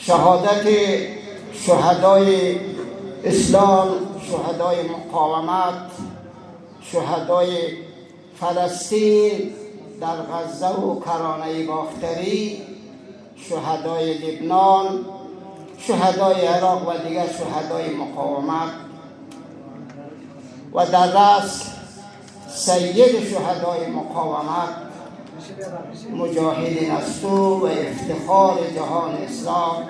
شهادت شهدای اسلام، شهدای مقاومت، شهدای فلسطین در غزه و کرانه باختری، شهدای لبنان، شهدای عراق و دیگر شهدای مقاومت و در رأس سید شهدای مقاومت مجاهد نستو و افتخار جهان اسلام،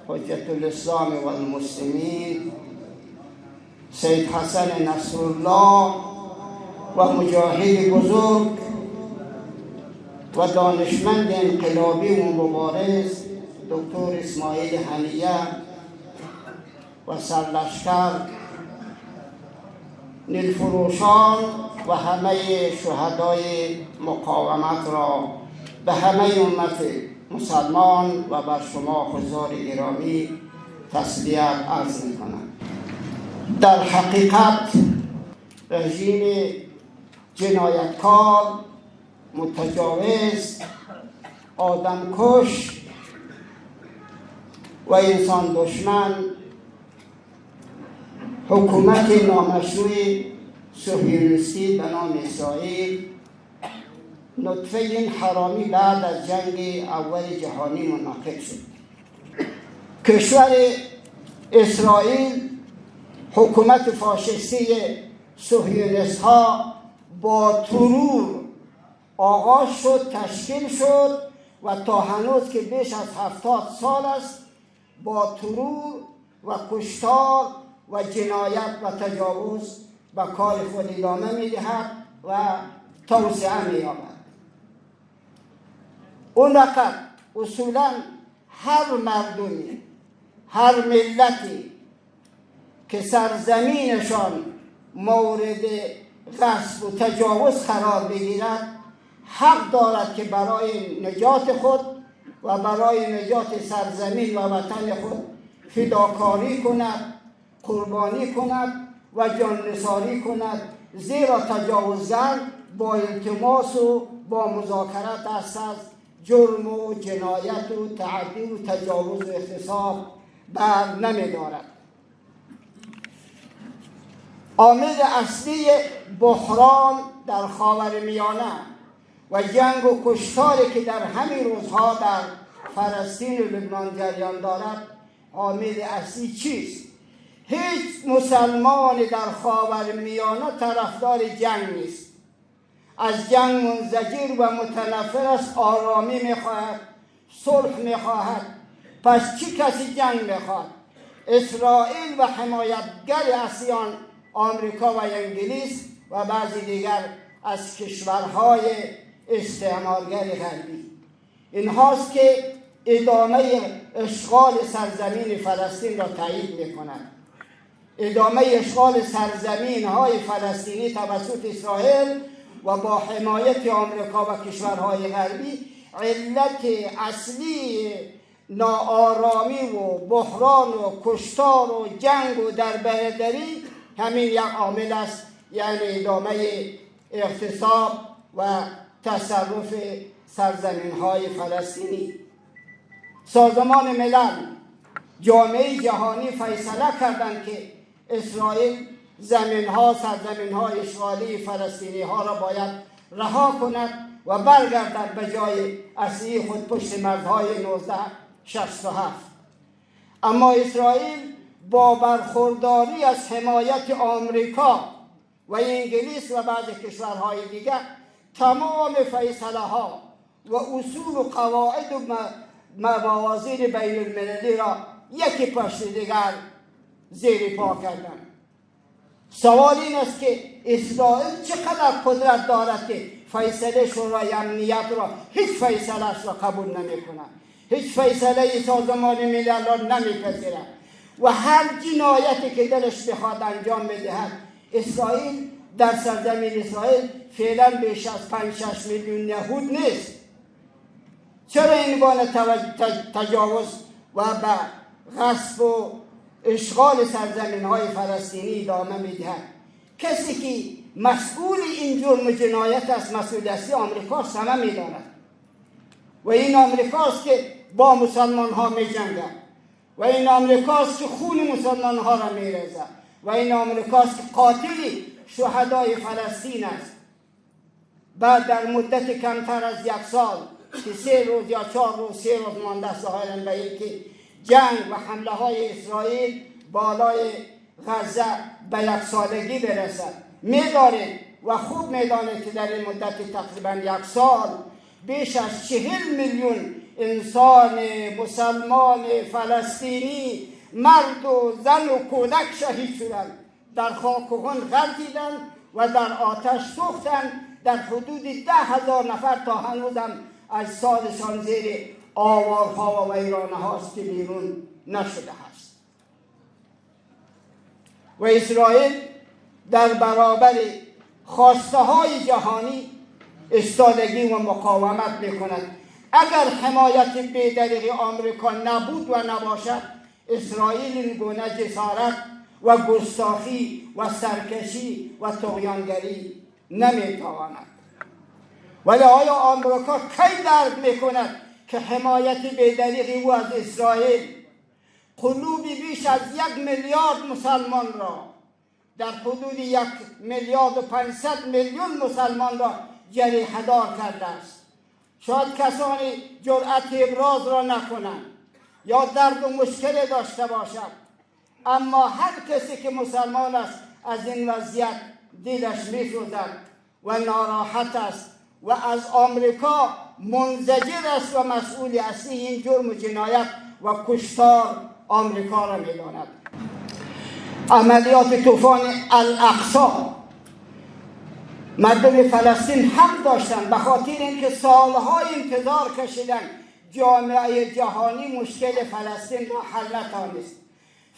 حجت الاسلام و المسلمین، سید حسن نصرالله و مجاهد بزرگ و دانشمند انقلابی و مبارز دکتر اسماعیل هنیه و سرلشکر نیلفروشان و همه شهدای مقاومت را به همه امت مسلمان و بر شما حضار گرامی تسلیت عرض می‌کنم. در حقیقت رژیم جنایتکار، متجاوز، آدمکش و انسان دشمن حکومت نامشروع صهیونیستی به نام اسرائیل نطفه این حرامی بعد از جنگ اول جهانی منعقد شد. کشور اسرائیل حکومت فاشیستی صهیونیست ها با ترور آغاز شد، تشکیل شد و تا هنوز که بیش از 70 سال است با ترور و کشتار و جنایت و تجاوز به کار خود ادامه می‌دهد و توسعه می‌یابد. اون وقت اصولاً هر مردمی، هر ملتی که سرزمینشان مورد غصب و تجاوز قرار بگیرد حق دارد که برای نجات خود و برای نجات سرزمین و وطن خود فداکاری کند، قربانی کند و جان‌نثاری کند، زیرا تجاوزگر با التماس و با مذاکرت دست از جرم و جنایت و تعدی و تجاوز و اغتصاب بر نمی‌دارد. عامل اصلی بحران در خاورمیانه و جنگ و کشتاری که در همین روزها در فلسطین و لبنان جریان دارد، عامل اصلی چیست؟ هیچ مسلمانی در خاورمیانه طرفدار جنگ نیست. از جنگ منزجر و متنفر است، آرامی میخواهد، صلح میخواهد. پس چی کسی جنگ میخواد؟ اسرائیل و حمایتگر اصلیان آمریکا و انگلیس و بعضی دیگر از کشورهای استعمارگر غربی. این هاست که ادامه اشغال سرزمین فلسطین را تایید میکنند. ادامه اشغال سرزمین های فلسطینی توسط اسرائیل و با حمایت آمریکا و کشورهای غربی علت اصلی ناآرامی و بحران و کشتار و جنگ و دربدری همین یک عامل است، یعنی ادامه اغتصاب و تصرف سرزمین های فلسطینی. سازمان ملل، جامعه جهانی فیصله کردند که اسرائیل سرزمین های اشغالی فلسطینی ها را باید رها کند و برگردد به جای اصلی خود پشت مرزهای 1967. اما اسرائیل با برخورداری از حمایت آمریکا و انگلیس و بعض کشورهای دیگر تمام فیصله ها و اصول و قواعد و موازین بین المللی را یکی پشت دیگر زیر پا کردند. سوال این است که اسرائیل چقدر قدرت دارد که فیصله شورای امنیت را هیچ فیصله‌اش را قبول نمی کند، هیچ فیصله سازمان ملل را نمی پذیرد و هر جنایتی که دلش بخواد انجام میدهد. اسرائیل در سرزمین اسرائیل فعلا بیش از 5-6 میلیون یهود نیست. چرا این گونه تجاوز و به غصب و اشغال سرزمین های فلسطینی ادامه میدهد؟ کسی که مسئول این جرم و جنایت است مسئولیت آمریکا همه میداند و این آمریکاست که با مسلمان ها می جنگد و این آمریکاست که خون مسلمان ها را می ریزد و این آمریکاست که قاتل شهدای فلسطین است. بعد در مدت کمتر از 1 سال که 3 روز یا 4 روز 3 روز مانده است ظاهراً به اینکه جنگ و حمله های اسرائیل بالای غزه به 1 سالگی برسد، می‌دانید و خوب می‌دانید که در این مدت تقریباً 1 سال بیش از 40 میلیون انسان مسلمان فلسطینی، مرد و زن و کودک شهید شدند، در خاک و خون غلتیدند و در آتش سوختند. در حدود 10,000 نفر تا هنوزم اجسادشان زیر آوارها و ویرانه هاست که بیرون نشده است. و اسرائیل در برابر خواسته های جهانی ایستادگی و مقاومت میکند. اگر حمایت بی‌دریغ آمریکا نبود و نباشد، اسرائیل این گونه جسارت و گستاخی و سرکشی و طغیانگری نمیتواند. ولی آیا آمریکا کی درک میکند که حمایت بی‌دریغ او از اسرائیل قلوب بیش از 1 میلیارد مسلمان را، در حدود 1,500,000,000 مسلمان را جریحه دار کرده است؟ شاید کسانی جرأت ابراز را نکنند یا درد و مشکل داشته باشد، اما هر کسی که مسلمان است از این وضعیت دلش می‌سوزد و ناراحت است و از آمریکا منزجر است و مسئول اصلی این جرم و جنایت و کشتار آمریکا را می‌داند. عملیات طوفان الاقصی مردم فلسطین حق داشتند به خاطر اینکه سالها انتظار کشیدن جامعه جهانی مشکل فلسطین را حل نتوانست.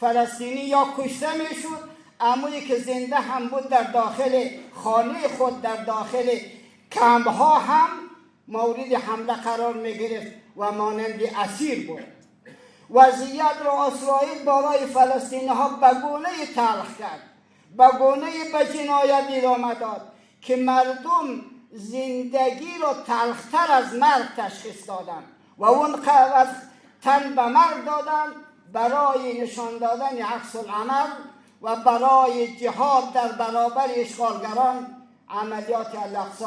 فلسطینی یا کشته میشد، عمویی که زنده هم بود در داخل خانه خود، در داخل کمپ‌ها هم مورد حمله قرار میگرفت و مانند اسیر بود. وضعیت را اسرائیل برای فلسطینی ها به گونه تلخ کرد، به گونه به جنایت ادامه داد که مردم زندگی را تلختر از مرگ تشخیص دادند و اون قدر تن به مرگ دادند برای نشان دادن عکس العمل و برای جهاد در برابر اشغالگران. عملیات الاقصی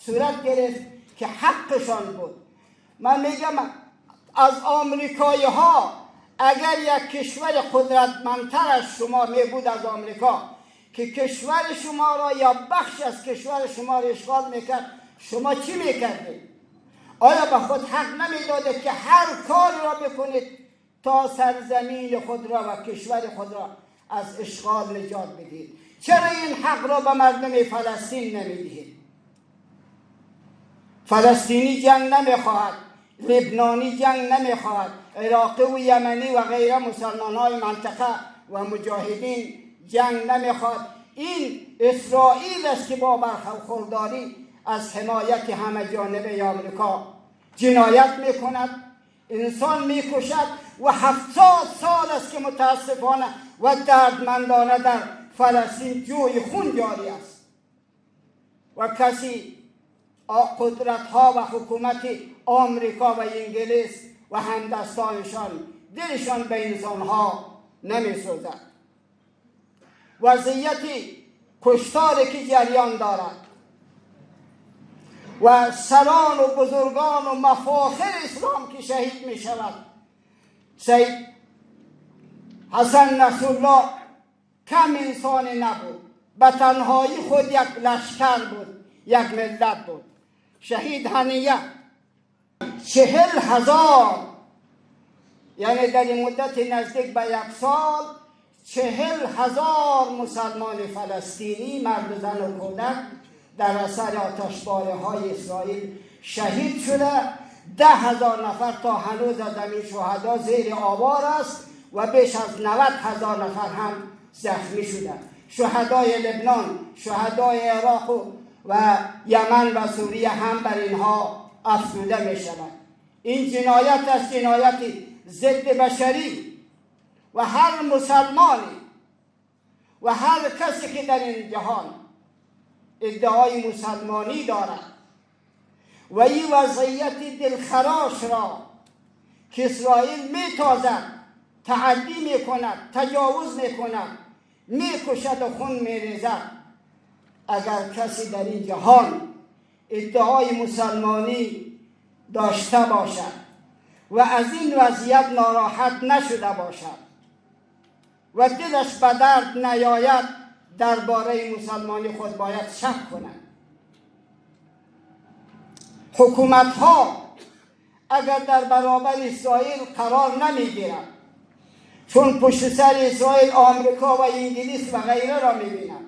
صورت گرفت که حقشان بود. من میگم از آمریکایی ها اگر یک کشور قدرتمندتر از شما می بود از آمریکا که کشور شما را یا بخش از کشور شما را اشغال میکرد، شما چی میکردید؟ آیا به خود حق نمیدادید که هر کاری را بکنید تا سرزمین خود را و کشور خود را از اشغال نجات بدید؟ چرا این حق را به مردم فلسطین نمیدهید؟ فلسطینی جنگ نمیخواهد، لبنانی جنگ نمیخواهد، عراقی و یمنی و غیره مسلمان های منطقه و مجاهدین جنگ نمیخواد. این اسرائیل است که با برخورداری از حمایت همه جانبه آمریکا جنایت میکند، انسان میکشد و 70 سال است که متاسفانه و دردمندانه در فلسطین جوی خون جاری است و کسی قدرت ها و حکومت آمریکا و انگلیس و همدستانشان دلشان به انسان ها نمیسوزد. وضعیت کشتاری که جریان دارد و سران و بزرگان و مفاخر اسلام که شهید می شود. سید حسن نصرالله کم انسانی نبود، به تنهایی خود یک لشکر بود، یک ملت بود. شهید هنیه 40,000 یعنی در این مدت نزدیک به 1 سال 40,000 مسلمان فلسطینی مرد زن و کودک در اثر آتشباره های اسرائیل شهید شده. 10,000 نفر تا هنوز از این شهدا زیر آوار است و بیش از 90,000 نفر هم زخمی شده. شهدای لبنان، شهدای عراق و یمن و سوریه هم بر اینها افزوده می شود. این جنایت است، جنایتی ضد بشری و هر مسلمانی و هر کسی که در این جهان ادعای مسلمانی دارد و این وضعیت دلخراش را که اسرائیل میتازد، تعدی میکند، تجاوز میکند، میکشد و خون میریزد. اگر کسی در این جهان ادعای مسلمانی داشته باشد و از این وضعیت ناراحت نشده باشد و دلش به درد نیاید، درباره مسلمانی خود باید شک کند. حکومت ها اگر در برابر اسرائیل قرار نمیگیرند، چون پشت سر اسرائیل آمریکا و انگلیس و غیره را میبینند،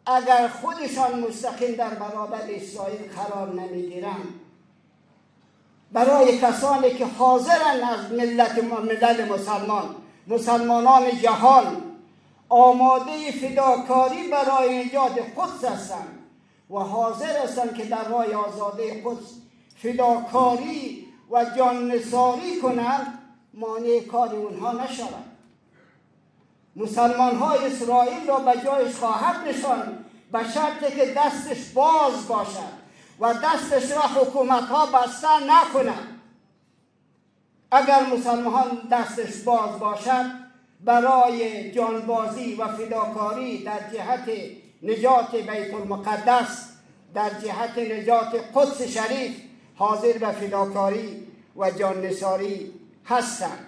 اگر خودشان مستقیم در برابر اسرائیل قرار نمیگیرند، برای کسانی که حاضرند از ملل مسلمانان جهان آماده فداکاری برای ایجاد قدس هستند و حاضر هستند که در راه آزادی قدس فداکاری و جان نثاری کنند، مانع کار اونها نشود. مسلمان ها اسرائیل را به جایش خواهد نشاند، به شرطی که دستش باز باشد و دستش را حکومت ها بسته نکنند. اگر مسلمان دستش باز باشد برای جانبازی و فداکاری در جهت نجات بیت المقدس، در جهت نجات قدس شریف، حاضر به فداکاری و جان نثاری هستند.